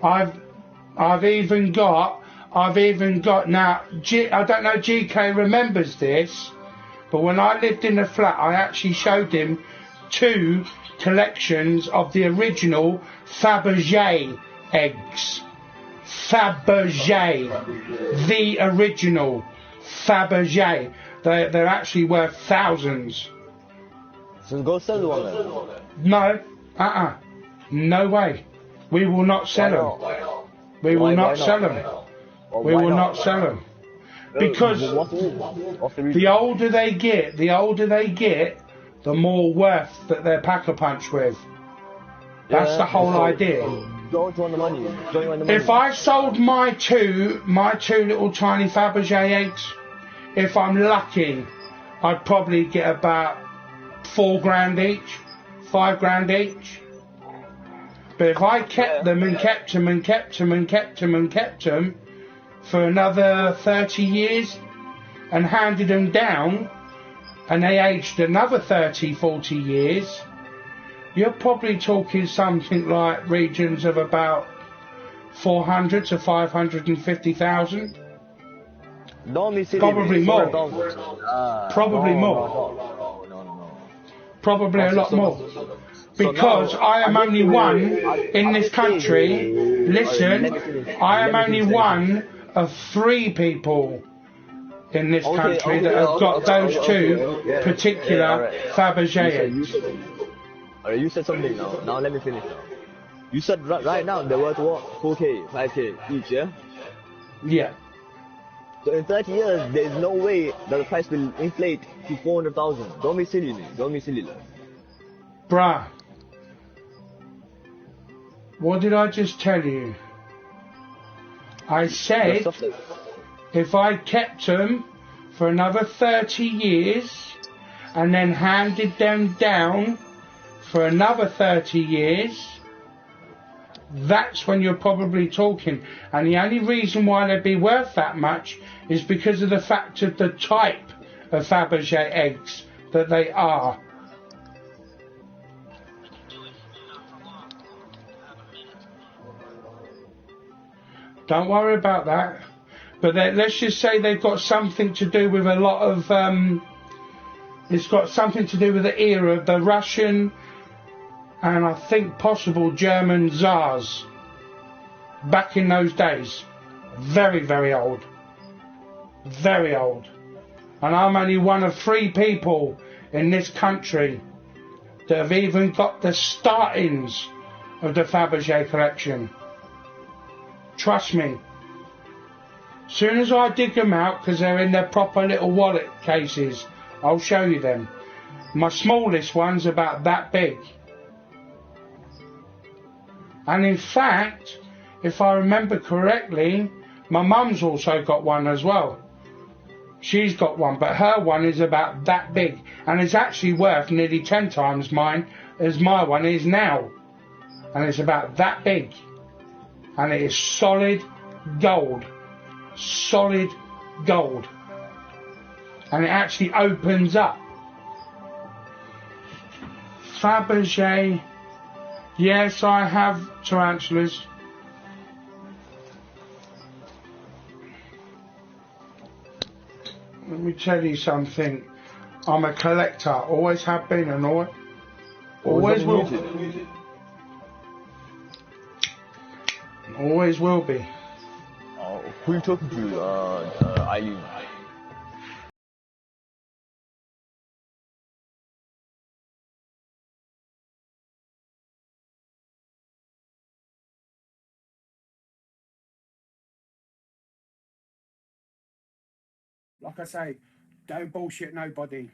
I've I've even got now. I don't know. GK remembers this, but when I lived in the flat, I actually showed him two collections of the original Faberge eggs. Faberge, the original Faberge. They're actually worth thousands. So go sell the one then. No, no way. We will not sell them. We will not sell them. We will not sell them. Because the older they get, the more worth that they're pack-a-punch with. That's the whole idea. Don't want the money. If I sold my two little tiny Faberge eggs, if I'm lucky, I'd probably get about £4 each, £5 each. But if I kept them and kept them and kept them and kept them and kept them for another 30 years and handed them down and they aged another 30, 40 years, you're probably talking something like regions of about 400 to 550,000. Probably more. Probably more. Probably a lot more. Because I am only one in this country. Listen, I am only one of 3 people in this country that have got those two particular Faberge eggs. Alright, you said something now. Now let me finish now. You said right now they're worth what? 4k, 5k each, yeah? Yeah. So in 30 years, there's no way that the price will inflate to 400,000. Don't be silly, man. Don't be silly. Bruh. What did I just tell you? I said if I kept them for another 30 years and then handed them down for another 30 years, that's when you're probably talking. And the only reason why they'd be worth that much is because of the fact of the type of Faberge eggs that they are. Don't worry about that. But let's just say they've got something to do with a lot of... it's got something to do with the era of the Russian and I think possible German Tsars. Back in those days. Very, very old. Very old. And I'm only one of 3 people in this country that have even got the startings of the Faberge collection. Trust me. Soon as I dig them out, because they're in their proper little wallet cases, I'll show you them. My smallest one's about that big. And in fact, if I remember correctly, my mum's also got one as well. She's got one, but her one is about that big. And it's actually worth nearly 10 times mine as my one is now. And it's about that big. And it is solid gold. Solid gold. And it actually opens up. Faberge. Yes, I have tarantulas. Let me tell you something. I'm a collector. Always have been and always will be. Always will be. Who are you talking to, Eileen? Like I say, don't bullshit nobody.